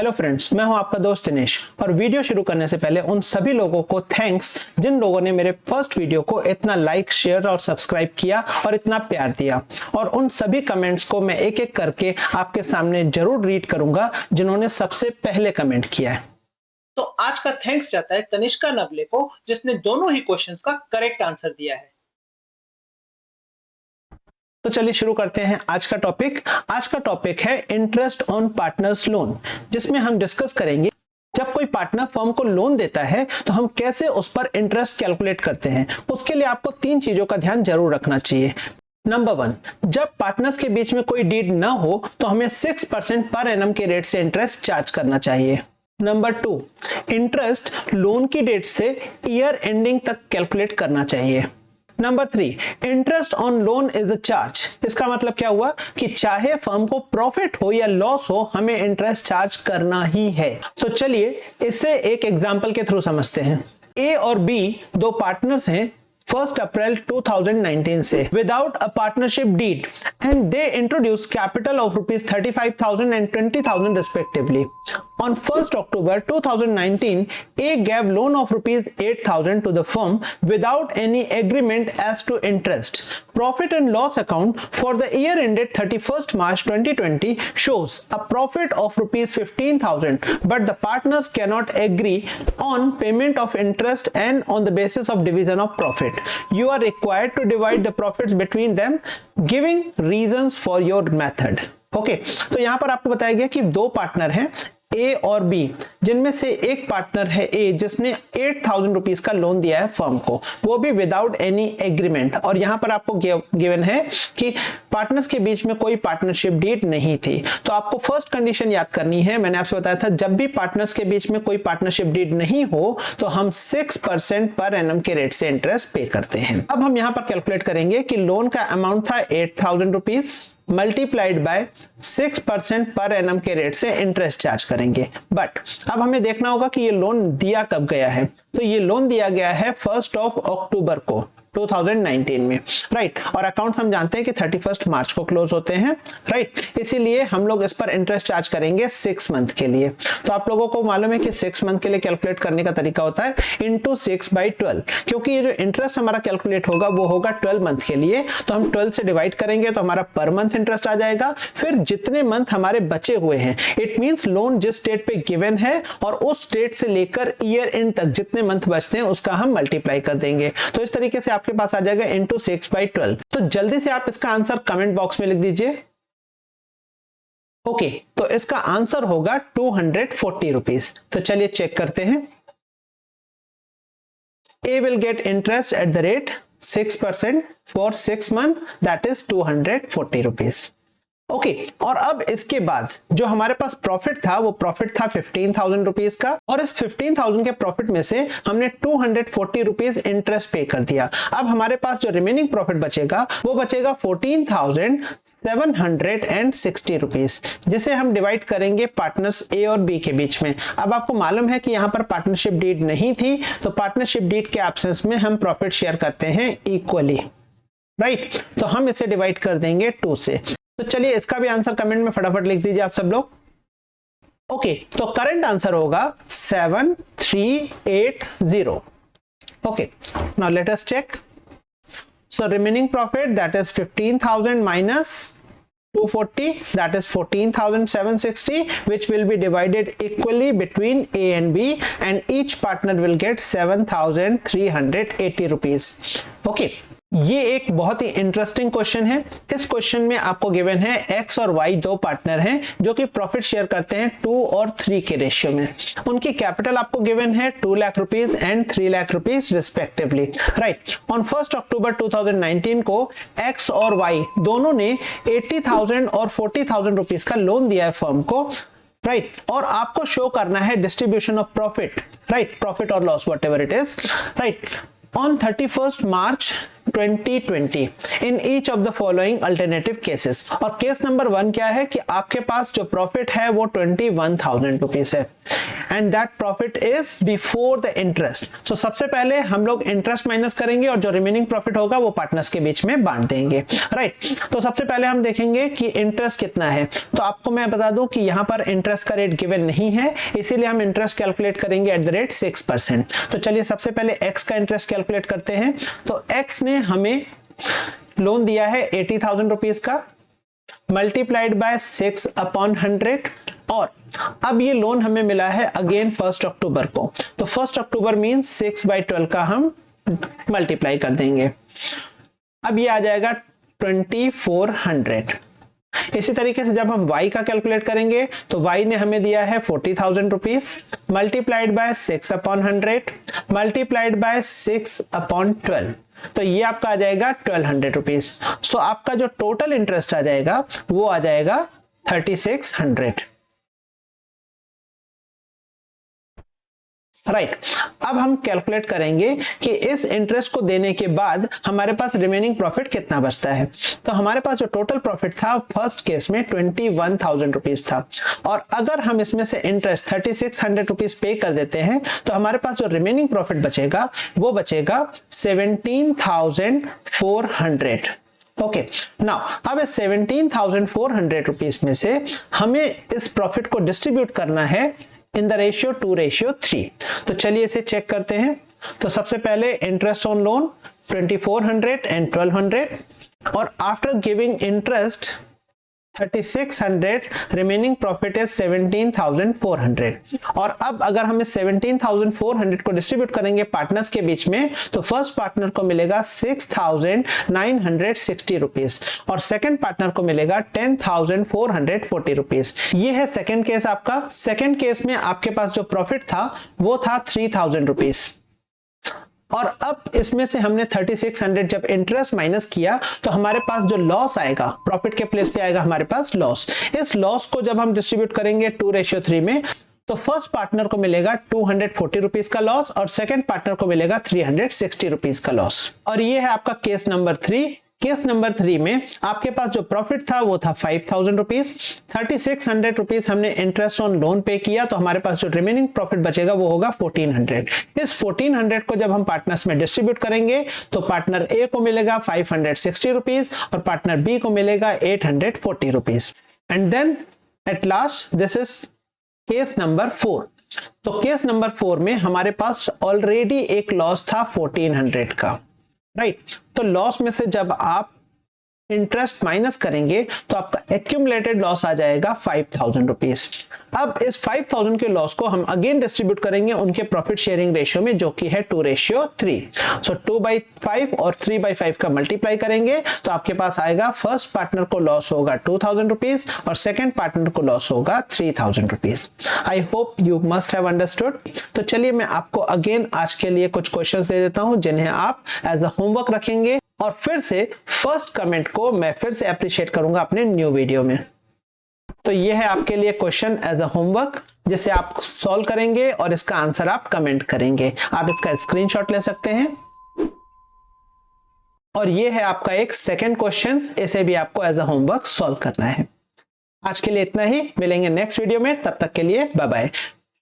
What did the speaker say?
Hello friends, मैं हूं आपका दोस्त दिनेश और वीडियो शुरू करने से पहले उन सभी लोगों को थैंक्स जिन लोगों ने मेरे फर्स्ट वीडियो को इतना लाइक, शेयर और सब्सक्राइब किया और इतना प्यार दिया। और उन सभी कमेंट्स को मैं एक एक करके आपके सामने जरूर रीड करूंगा जिन्होंने सबसे पहले कमेंट किया है। तो आज का थैंक्स जाता है तनिष्का नवले को, जिसने दोनों ही क्वेश्चंस का करेक्ट आंसर दिया है। तो चलिए शुरू करते हैं आज का टॉपिक। आज का टॉपिक है इंटरेस्ट ऑन पार्टनर्स लोन, जिसमें हम डिस्कस करेंगे जब कोई पार्टनर फर्म को लोन देता है तो हम कैसे उस पर इंटरेस्ट कैलकुलेट करते हैं। उसके लिए आपको 3 चीजों का ध्यान जरूर रखना चाहिए। नंबर 1, जब पार्टनर्स के बीच में कोई डीड ना हो तो हमें 6% पर एनम के रेट से इंटरेस्ट चार्ज करना चाहिए। नंबर 2, इंटरेस्ट लोन की डेट से ईयर एंडिंग तक कैलकुलेट करना चाहिए। Number 3, interest on loan is a charge. इसका मतलब क्या हुआ कि चाहे फर्म को प्रॉफिट हो या लॉस हो, हमें इंटरेस्ट चार्ज करना ही है। तो चलिए इसे एक एग्जांपल के थ्रू समझते हैं। ए और बी दो पार्टनर्स हैं 1 अप्रैल 2019 से without a partnership deed and they introduce capital of ₹35,000 and ₹20,000 respectively. On 1st October 2019, A gave loan of ₹8,000 to the firm without any agreement as to interest. Profit and loss account for the year ended 31st March 2020 shows a profit of ₹15,000, but the partners cannot agree on payment of interest and on the basis of division of profit. You are required to divide the profits between them, giving reasons for your method. Okay, तो यहां पर आपको बताया गया कि 2 partner हैं ए और B, जिनमें से एक पार्टनर है ए जिसने 8,000 रुपीज का लोन दिया है फर्म को, वो भी विदाउट एनी एग्रीमेंट। और यहां पर आपको गिवन है कि पार्टनर्स के बीच में कोई पार्टनरशिप डीड नहीं थी। तो आपको फर्स्ट कंडीशन याद करनी है। मैंने आपसे बताया था जब भी पार्टनर्स के बीच में कोई पार्टनरशिप डीड नहीं हो तो हम 6% पर एनम के रेट से इंटरेस्ट पे करते हैं। अब हम यहां पर कैलकुलेट करेंगे कि लोन का अमाउंट था 8,000 rupees multiplied by 6% per annum के रेट से इंटरेस्ट चार्ज करेंगे। बट अब हमें देखना होगा कि ये लोन दिया कब गया है। तो ये लोन दिया गया है 1 अक्टूबर को 2019 में, राइट। और अकाउंट्स हम जानते हैं कि 31 मार्च को क्लोज होते हैं, राइट। इसीलिए हम लोग इस पर इंटरेस्ट चार्ज करेंगे 6 मंथ के लिए। तो आप लोगों को मालूम है कि 6 मंथ के लिए कैलकुलेट करने का तरीका होता है इंटू 6/12, क्योंकि ये जो इंटरेस्ट हमारा कैलकुलेट होगा वो होगा 12 मंथ के लिए। तो हम 12 से डिवाइड करेंगे तो हमारा पर मंथ इंटरेस्ट आ जाएगा। फिर जितने मंथ हमारे बचे हुए हैं, इट मींस लोन जिस डेट पे गिवन है और उस डेट से लेकर ईयर एंड तक जितने मंथ बचते हैं उसका हम मल्टीप्लाई कर देंगे। तो इस तरीके से आपके पास आ जाएगा इंटू 6/12। तो जल्दी से आप इसका आंसर कमेंट बॉक्स में लिख दीजिए। ओके, तो इसका आंसर होगा 240 रुपीज। तो चलिए चेक करते हैं। A will get interest at the rate 6% for 6 months, that is 240 rupees. Okay, और अब इसके बाद जो हमारे पास प्रॉफिट था वो प्रॉफिट था 15,000 रुपीज का, और इस 15,000 के प्रॉफिट में से हमने 240 रुपीज इंटरेस्ट पे कर दिया। अब हमारे पास जो रिमेनिंग प्रॉफिट बचेगा वो बचेगा 14,760 रुपीज, जिसे हम डिवाइड करेंगे पार्टनर्स ए और बी के बीच में। अब आपको मालूम है कि यहाँ पर पार्टनरशिप डीड नहीं थी, तो पार्टनरशिप डीड के एब्सेंस में हम प्रॉफिट शेयर करते हैं इक्वली, राइट। तो हम इसे डिवाइड कर देंगे 2 से। तो चलिए इसका भी आंसर कमेंट में फटाफट लिख दीजिए आप सब लोग। ओके, तो करंट आंसर होगा 7380। Okay, now let us check. So remaining profit that is 15,000 minus 240, that is 14,760, which will be divided equally between A and B, and each partner will get 7,380 rupees. Okay, ये एक बहुत ही interesting question है। इस question में आपको given है x और Y 2 partner हैं जो कि प्रॉफिट शेयर करते हैं 2 और 3 के रेशियो में। उनकी कैपिटल आपको गिवन है 2 lakh rupees and 3 lakh rupees respectively, right. On 1 अक्टूबर 2019 को एक्स और वाई दोनों ने 80,000 और 40,000 रुपीज का लोन दिया है फर्म को, राइट। और आपको शो करना है distribution of profit, right, profit और loss whatever it is, right. On 31st March 2020 in each of the following alternative cases. और केस नंबर 1 क्या है कि आपके पास जो प्रॉफिट है वो 21,000 रुपीज है and that profit is before the interest. So सबसे पहले हम लोग इंटरेस्ट माइनस करेंगे और जो रिमेनिंग प्रॉफिट होगा वो पार्टनर्स के बीच में बांट देंगे, राइट। तो सबसे पहले हम देखेंगे कि इंटरेस्ट कितना है। तो आपको मैं बता दूं कि यहां पर इंटरेस्ट का रेट गिवन नहीं है, इसीलिए हम इंटरेस्ट कैलकुलेट करेंगे एट द रेट 6%। तो चलिए सबसे पहले एक्स का इंटरेस्ट कैलकुलेट करते हैं। तो एक्स ने हमें लोन दिया है 80,000 रुपीज का, मल्टीप्लाइड बाय 6/100 और अब ये लोन हमें मिला है अगेन 1 अक्टूबर को। तो 1 अक्टूबर मींस 6/12 का हम मल्टीप्लाई कर देंगे, अब ये आ जाएगा 2400। इसी तरीके से जब हम y का कैलकुलेट करेंगे तो y ने हमें दिया है 40,000 rupees, multiplied by 6/100 multiplied by 6/12, तो ये आपका आ जाएगा 1200 रुपीज। सो आपका जो टोटल इंटरेस्ट आ जाएगा वो आ जाएगा 3600, राइट। अब हम कैलकुलेट करेंगे कि इस इंटरेस्ट को देने के बाद हमारे पास रिमेनिंग प्रॉफिट कितना बचता है। तो हमारे पास जो टोटल प्रॉफिट था फर्स्ट केस में 21,000 रुपीज था और अगर हम इसमें से इंटरेस्ट 3600 रुपीज पे कर देते हैं तो हमारे पास जो रिमेनिंग प्रॉफिट बचेगा वो बचेगा 17,400। ओके नाउ अब इस 17,400 रुपीज में से हमें इस प्रॉफिट को डिस्ट्रीब्यूट करना है इन द रेशियो 2:3। तो चलिए इसे चेक करते हैं। तो सबसे पहले इंटरेस्ट ऑन लोन 2400 एंड 1200 और after giving interest 3600 remaining profit is 17,400। और अब अगर हम इस 17,400 को डिस्ट्रीब्यूट करेंगे पार्टनर्स के बीच में तो फर्स्ट पार्टनर को मिलेगा 6,960 रुपीज और सेकंड पार्टनर को मिलेगा 10,440 रुपीज। ये है सेकंड केस आपका। सेकंड केस में आपके पास जो प्रॉफिट था वो था 3,000 रुपीज और अब इसमें से हमने 3600 जब इंटरेस्ट माइनस किया तो हमारे पास जो लॉस आएगा प्रॉफिट के प्लेस पे आएगा हमारे पास लॉस। इस लॉस को जब हम डिस्ट्रीब्यूट करेंगे 2:3 में तो फर्स्ट पार्टनर को मिलेगा 240 रुपीज का लॉस और सेकंड पार्टनर को मिलेगा 360 रुपीज का लॉस। और ये है आपका केस नंबर 3। केस नंबर 3 में आपके पास जो प्रॉफिट था वो था 5,000 रुपीज, 3600 रुपीज हमने इंटरेस्ट ऑन लोन पे किया तो हमारे पास जो रिमेनिंग प्रॉफिट बचेगा वो होगा 1400। इस 1400 को जब हम पार्टनर्स में डिस्ट्रीब्यूट करेंगे तो पार्टनर ए को मिलेगा 560 रुपीज और पार्टनर बी को मिलेगा 840 rupees. And then at last this is case number 4। तो केस नंबर 4 में हमारे पास ऑलरेडी एक लॉस था 1400 का, राइट। तो लॉस में से जब आप इंटरेस्ट माइनस करेंगे तो आपका एक्यूमुलेटेड लॉस आ जाएगा 5,000 रुपीज। अब इस 5,000 के लॉस को हम अगेन डिस्ट्रीब्यूट करेंगे उनके प्रॉफिट शेयरिंग रेशियो में जो कि है 2:3। सो 2/5 और 3/5 का मल्टीप्लाई करेंगे तो आपके पास आएगा फर्स्ट पार्टनर को लॉस होगा 2,000 रुपीज और सेकेंड पार्टनर को लॉस होगा 3,000 rupees. I hope you must have understood. तो चलिए मैं आपको अगेन आज के लिए कुछ क्वेश्चंस दे देता हूं जिन्हें आप एज अ होमवर्क रखेंगे और फिर से फर्स्ट कमेंट को मैं फिर से अप्रिशिएट करूंगा अपने न्यू वीडियो में। तो ये है आपके लिए क्वेश्चन एज अ होमवर्क जिसे आप सॉल्व करेंगे और इसका आंसर आप कमेंट करेंगे। आप इसका स्क्रीनशॉट ले सकते हैं। और ये है आपका एक सेकंड क्वेश्चन, इसे भी आपको एज अ होमवर्क सॉल्व करना है। आज के लिए इतना ही, मिलेंगे नेक्स्ट वीडियो में, तब तक के लिए बाय बाय।